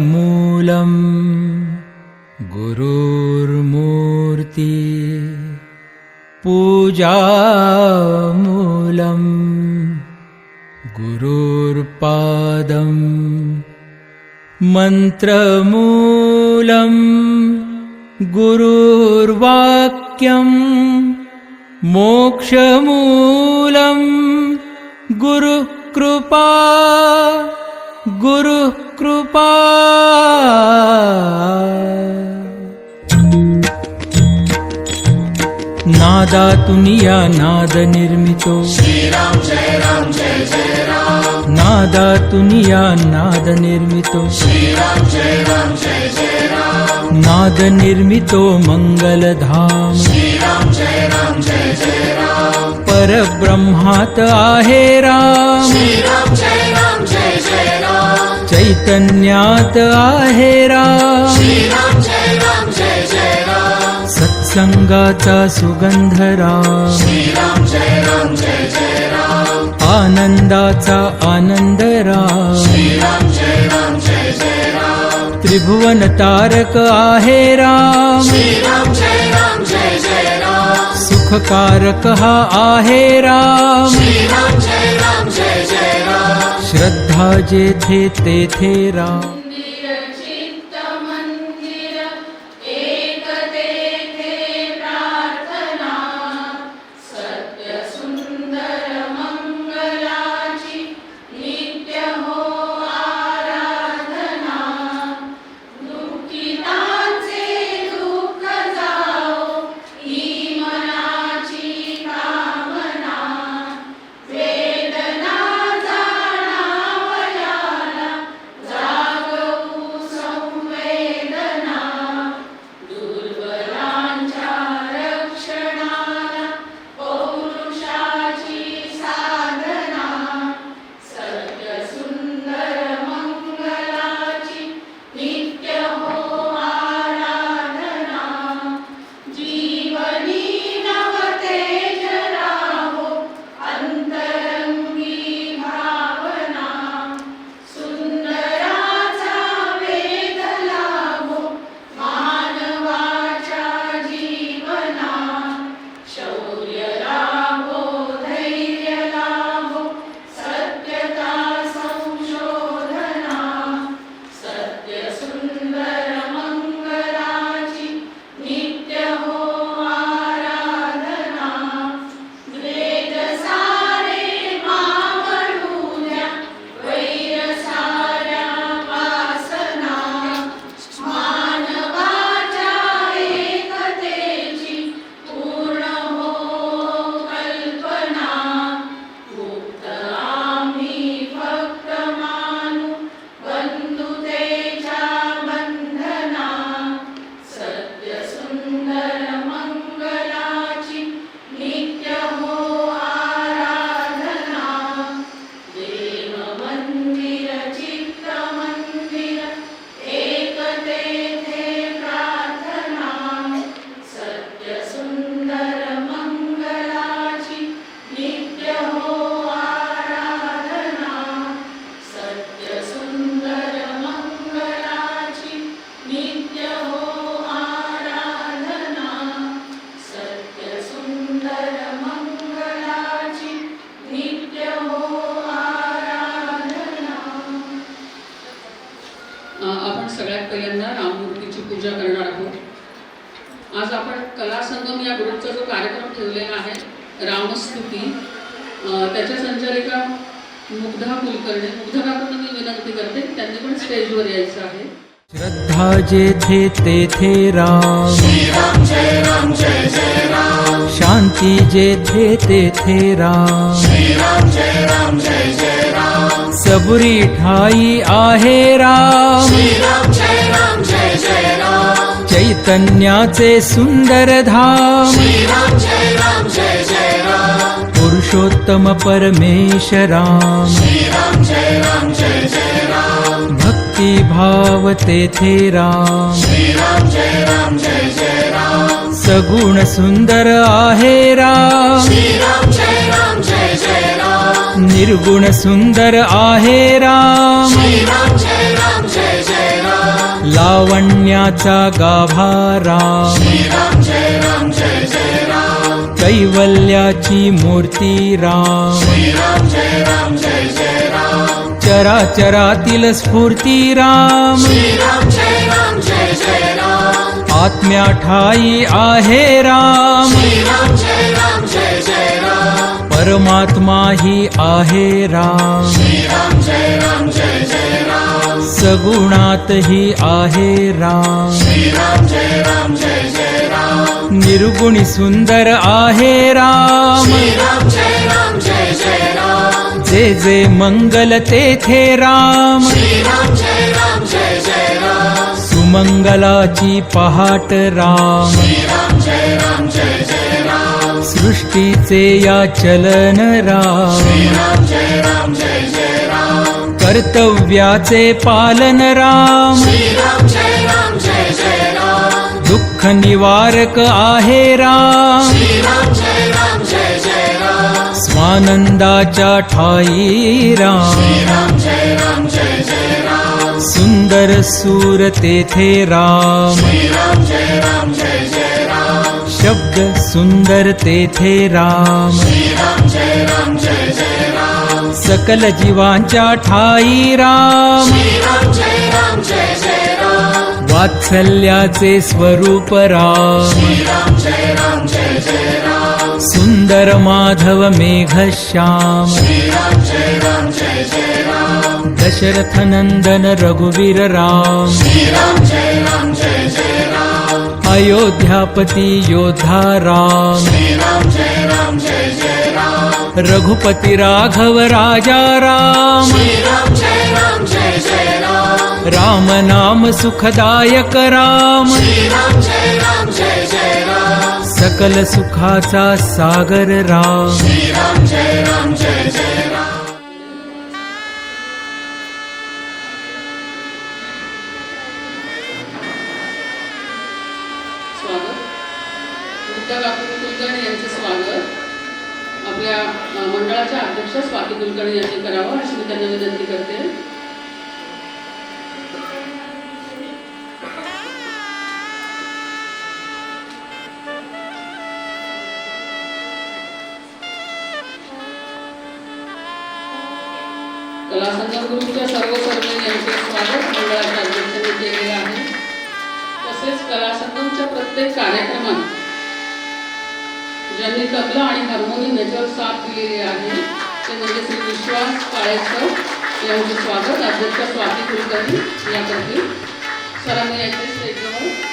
मूलम् गुरुर्मूर्ति पूजामूलम् गुरुर्पादम् मन्त्रमूलम् गुरुर्वाक्यम् मोक्षमूलम् गुरुकृपा गुरुकृपा। नादातुनिया नाद निर्मितो श्रीराम जय राम जय जय राम। नादातुनिया नाद निर्मितो श्रीराम जय राम जय जय राम। नाद निर्मितो मंगलधाम श्रीराम जय राम जय जय राम। परब्रह्मात आहे राम श्रीराम जय राम जय जय राम। चैतन्यात आहे राम श्रीराम जय राम जय जय राम। सत्संगाचा सुगंध राम श्रीराम जय राम जय जय राम। आनंदाचा आनंद राम श्रीराम जय राम जय जय राम। त्रिभुवन तारक आहे राम श्रीराम जय राम जय जय राम। सुखकारक हा आहे राम श्रीराम जय राम जय जय राम। श्रद्धा जेथे तेथे राम। आपण सगळ्यात पहिल्यांदा राममूर्तीची पूजा करणार आहोत। आज आपण कला संगम या ग्रुपचा जो कार्यक्रम ठेवलेला आहे रामस्तुती, त्याच्या संचालिका मुग्धा कुलकर्णी, मुग्धा काकूंना मी विनंती करते त्यांनी पण स्टेजवर यायचं आहे। श्रद्धा जेथे तेथे राम श्रीराम जय राम जय जय राम। शांती जेथे तेथे राम श्रीराम जय राम जय जय राम। सबुरी ठाई आहे राम श्रीराम जय राम जय जय राम। चैतन्याचे सुंदर धाम श्रीराम जय राम जय जय राम। पुरुषोत्तम परमेश राम श्रीराम जय राम जय जय राम। भक्ती भाव तेथे राम श्रीराम जय राम जय जय राम। सगुण सुंदर आहे राम श्रीराम जय राम जय जय राम। निर्गुण सुंदर आहे राम श्रीराम जय राम जय जय राम लावण्याचा गाभा राम श्रीराम जय राम जय जय राम कैवल्याची मूर्ती राम श्रीराम जय राम जय जय राम चराचरातील स्फूर्ती राम श्रीराम जय राम जय जय राम आत्म्या ठाई आहे राम श्रीराम जय राम जय जय राम परमात्मा ही आहे राम श्रीराम जय राम जय जय राम सगुणात ही आहे राम श्रीराम जय राम जय जय राम निर्गुणी सुंदर आहे राम श्रीराम जय राम जय जय राम जे जे मंगल तेथे राम श्रीराम जय राम जय जय राम सुमंगलाची पहाट राम श्रीराम जय राम जय जय राम सृष्टीचे या चलन राम श्रीराम जय राम जय जय राम कर्तव्याचे पालन राम श्रीराम जय राम जय जय राम दुःख निवारक आहे राम श्रीराम जय राम जय जय राम स्वानंदाच्या ठाई राम श्रीराम जय राम जय जय राम सुंदर सूर तेथे राम श्रीराम जय राम जय जय राम शब्द सुंदर तेथे राम श्रीराम जय राम जय जय राम सकल जीवांच्या ठाई राम श्रीराम जय राम जय जय राम वात्सल्याचे स्वरूप राम श्रीराम जय राम जय जय राम सुंदर माधव मेघश्याम श्रीराम जय राम जय जय राम दशरथ नंदन रघुवीर राम श्रीराम जय राम जय जय राम अयोध्यापती योद्धा राम श्रीराम जय राम जय जय राम रघुपती राघव राजा राम श्रीराम जय राम जय जय राम राम नाम सुखदायक राम श्रीराम जय राम जय जय राम सकल सुखाचा सागर राम श्रीराम जय राम जय जय राम स्वागत विद्या काकू कुलकर्णी यांचे स्वागत आपल्या मंडळाच्या अध्यक्ष स्वाती कुलकर्णी यांनी करावं अशी मी त्यांना विनंती करते. कला संगम ग्रुपच्या सर्व कर्मचारी यांचे स्वागत मंडळाच्या अध्यक्षांनी केलेले आहे. तसेच कला संगमच्या प्रत्येक कार्यक्रमात ज्यांनी तबला आणि हार्मोनियम याच्यावर साथ दिलेली आहे ते म्हणजे श्री विश्वास काळेसर यांचे स्वागत. अध्यक्ष स्वाती कुलकर्णी या करतील. सरांनी याचे स्टेजवर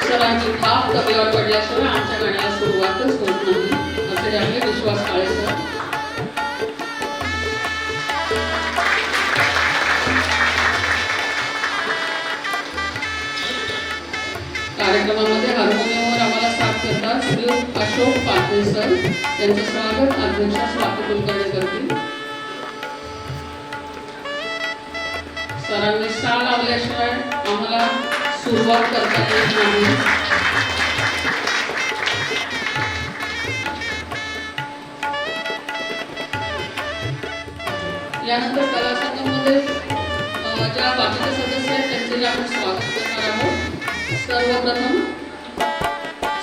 सरांची थाप तबल्यावर पडल्याशिवाय आमच्या गाण्याला सुरुवातच होत नाही असे आपले विश्वास काळेसर. कार्यक्रमामध्ये हार्मोनियमवर आम्हाला साथ करतात श्री अशोक पाटील सर. त्यांचे स्वागत अध्यक्ष स्वाती कुलकर्णी करतील. सरांनी सा लावल्याशिवाय आम्हाला सुरुवात करता येत नाही. यानंतर कला संगममध्ये ज्या बाकीचे सदस्य आहेत त्यांचे आपण स्वागत करणार आहोत. सर्वप्रथम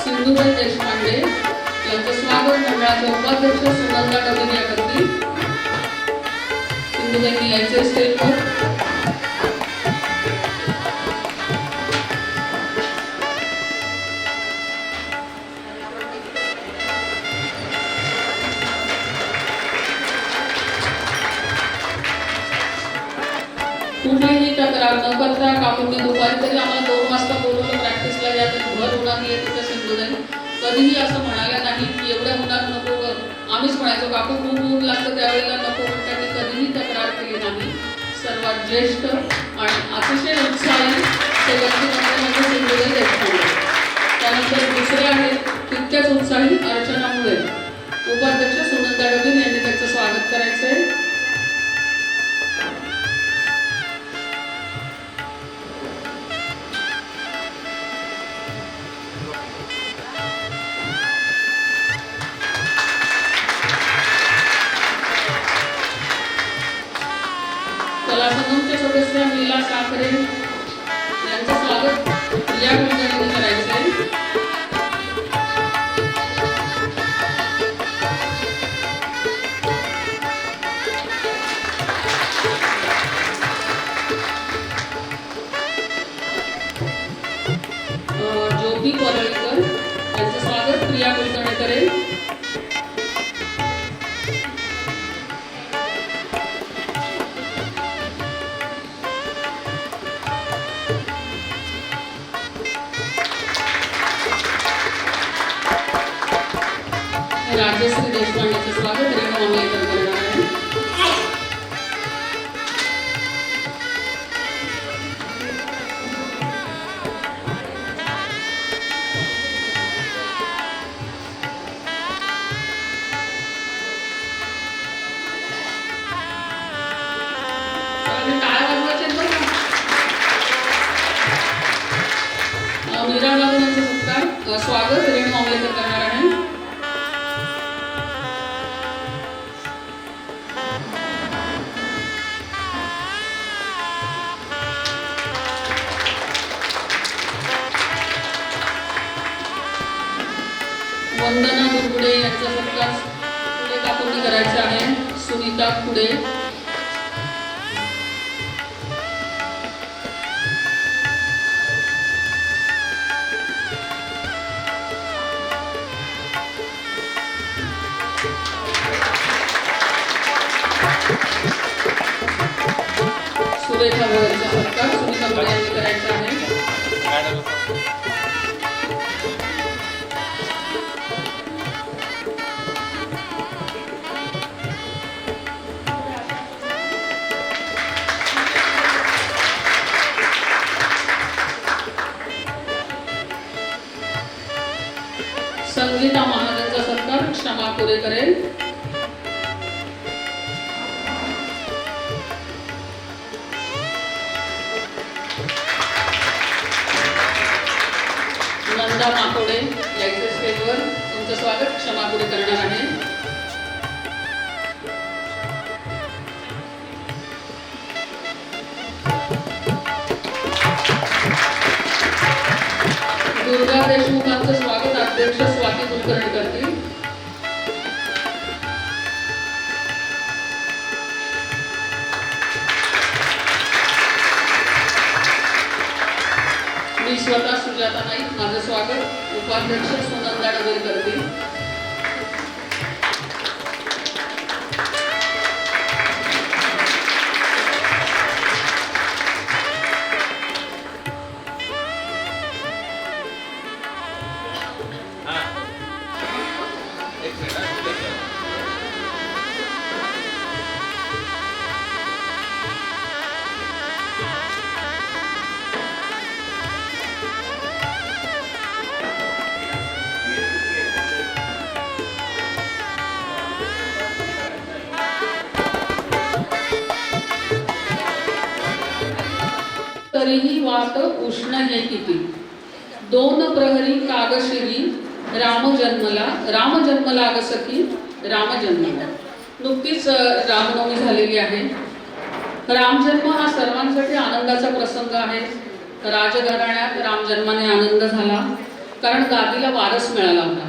सिंधुबाई देशपांडे यांचे स्वागत मंडळाचे उपाध्यक्ष सुनंदा डबीन या करतील. सिंधुबाईंनी यायचे स्टेजवर. कुठलीही तक्रार न करता काकूंनी दुपारी तरी आम्हाला 2 वाजता बोलवलं प्रॅक्टिसला या भर उन्हात येत होत्या सिंधुताई. कधीही असं म्हणाल्या नाही की एवढ्या उन्हात नको कर. आम्हीच म्हणायचो काकू खूप ऊन लागतं त्यावेळेला नको, पण त्यांनी कधीही तक्रार केली नाही. सर्वात ज्येष्ठ आणि अतिशय उत्साही असे व्यक्तिमत्व म्हणजे सिंधुताई देशपांडे. त्यानंतर दुसरे आहेत तितक्याच उत्साही अर्चना मुळे. उपाध्यक्ष सुनंदा डबीन यांनी त्यांचं स्वागत करायचं आहे. कला संगमचे सदस्य लीला साखरे यांचं स्वागत प्रिया कुलकर्णी करायचं आहे. ज्योती परळकर यांचं स्वागत प्रिया कुलकर्णी करेल. राजश्री देशपांडेचं स्वागत रेणू आंबेकर करणार आहे. मीरा बाबू यांचं सत्कार स्वागत रेणू आंबेकर करणार आहे. वंदना दुर्गुडे यांचा सत्कार पुढे कापून करायचा आहे. सुनीता पुढे सुरेखा भोळेचा सत्कार सुनीता भोळे यांनी करायचा आहे. संगीता महाजनचा सत्कार क्षमा कोरे करेल. नंदा माकोडे यायचे स्टेजवर तुमचं स्वागत क्षमा कोरे करणार आहे. दुर्गा देशमुखांचं स्वागत अध्यक्ष स्वाती कुलकर्णी करतील. मी स्वतः सुजाता नाईक माझं स्वागत उपाध्यक्ष सुनंदा डबेल करतील. तरीही वात उष्ण हे किती, दोन प्रहरी कागशिरी राम जन्मला सखी राम जन्मला. नुकतीच रामनवमी झालेली आहे. रामजन्म हा सर्वांसाठी आनंदाचा प्रसंग आहे. राजघराण्यात रामजन्माने आनंद झाला कारण गादीला वारस मिळाला होता.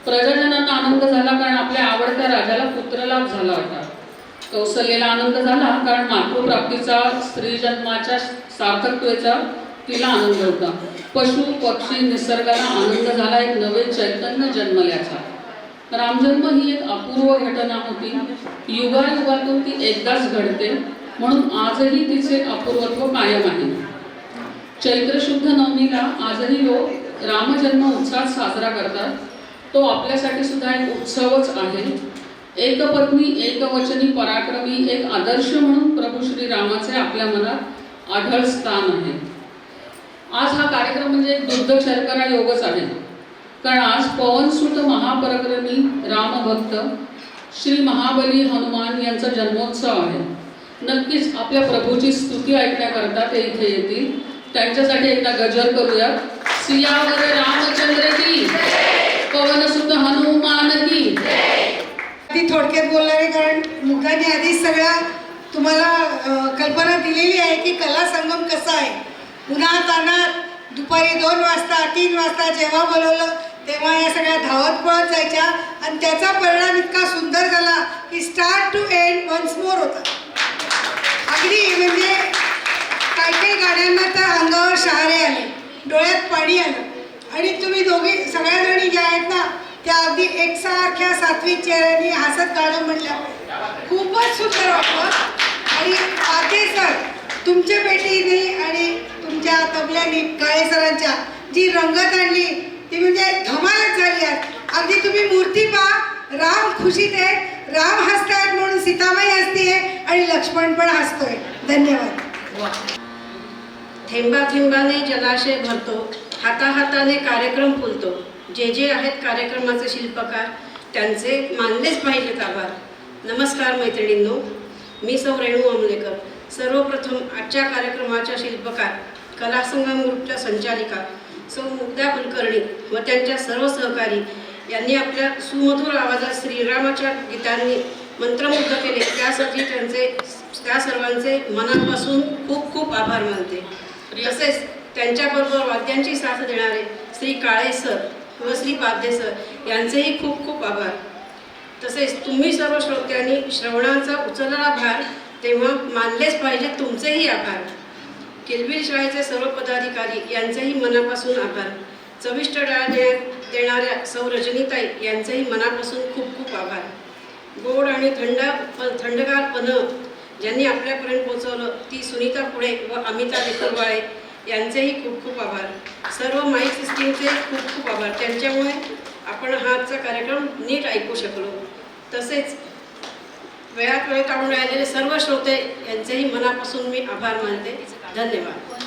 प्रजाजनांना आनंद झाला कारण आपल्या आवडत्या राजाला पुत्रलाभ झाला होता. कौशल्याला आनंद झाला कारण मातृप्राप्तीचा, स्त्री जन्माच्या सार्थकतेचा तिला आनंद होता. पशु पक्षी निसर्गाला आनंद झाला एक नवे चैतन्य जन्मल्याचा. रामजन्म ही एक अपूर्व घटना होती. युगायुगातून ती एकदाच घडते म्हणून आजही तिचे अपूर्वत्व कायम आहे. चैत्र शुद्ध नवमीला आजही लोक रामजन्म उत्साहात साजरा करतात. तो आपल्यासाठी सुद्धा एक उत्सवच आहे. एकपत्नी एकवचनी पराक्रमी एक आदर्श म्हणून प्रभू श्री रामाचे आपल्या मनात आढळ स्थान आहे. आज हा कार्यक्रम म्हणजे एक दुर्ध शर्करा योगच आहे. कारण आज पवनसुत महापराक्रमी रामभक्त श्री महाबली हनुमान यांचा जन्मोत्सव आहे. नक्कीच आपल्या प्रभूची स्तुती ऐकण्याकरता ते इथे येतील. त्यांच्यासाठी एकदा गजर करूया. सियावर रामचंद्र की, पवनसुत हनुमान की. ती थोडक्यात बोलणार आहे कारण मुलांनी आधी सगळ्या तुम्हाला कल्पना दिलेली आहे की कला संगम कसा आहे. उन्हात तानात दुपारी 2 वाजता 3 वाजता जेव्हा बोलवलं तेव्हा या सगळ्या धावत पळत जायच्या आणि त्याचा परिणाम इतका सुंदर झाला की start to end once more होता. अगदी म्हणजे काही गाण्यांना तर अंगावर शहारे आले, डोळ्यात पाणी आलं आणि तुम्ही दोघी सगळ्याजणी ज्या आहेत ना त्या अगदी एकसारख्या सात्विक चेहऱ्याने हसत गाणं म्हटल्या. खूपच सुंदर वाटलं. आणि पाते सर तुमच्या पेटीने आणि तुमच्या तबल्याने काळे सरांच्या जी रंगत आणली ती म्हणजे धमालच झाली आहे. अगदी तुम्ही मूर्ती पहा, राम खुशीत आहे, राम हसतायत म्हणून सीतामाई हसतीये आणि लक्ष्मण पण हसतोय. धन्यवाद. थेंबा थेंबाने जलाशय भरतो, हाताहाताने कार्यक्रम फुलतो. जे जे आहेत कार्यक्रमाचे शिल्पकार त्यांचे मानलेच पाहिजेत आभार. नमस्कार मैत्रिणींनो, मी सौ रेणू आमलेकर. सर्वप्रथम आजच्या कार्यक्रमाच्या शिल्पकार, कलासंगम ग्रुपच्या संचालिका सौ मुग्धा कुलकर्णी व त्यांच्या सर्व सहकारी यांनी आपल्या सुमधुर आवाजात श्रीरामाच्या गीतांनी मंत्रमुग्ध केले त्यासाठी त्या सर्वांचे मनापासून खूप खूप आभार मानते. तसेच त्यांच्याबरोबर वाद्यांची साथ देणारे श्री काळे सर व श्री पाध्ये सर यांचेही खूप खूप आभार. तसेच तुम्ही सर्व श्रोत्यांनी श्रवणाचा उचलला भार तेव्हा मानलेच पाहिजे तुमचेही आभार. किलबिल शाळेचे सर्व पदाधिकारी यांचेही मनापासून आभार. चविष्ट डाळ देणाऱ्या सौ रजनीताई यांचेही मनापासून खूप खूप आभार. गोड आणि थंडगार पन ज्यांनी आपल्यापर्यंत पोहोचवलं ती सुनीता पुढे व अमिता लेकरवाळे यांचेही खूप खूप आभार. सर्व माईक सिस्टीमचे खूप खूप आभार. त्यांच्यामुळे आपण हा आजचा कार्यक्रम नीट ऐकू शकलो. तसेच वेळात वेळ काढून राहिलेले सर्व श्रोते यांचेही मनापासून मी आभार मानते. धन्यवाद.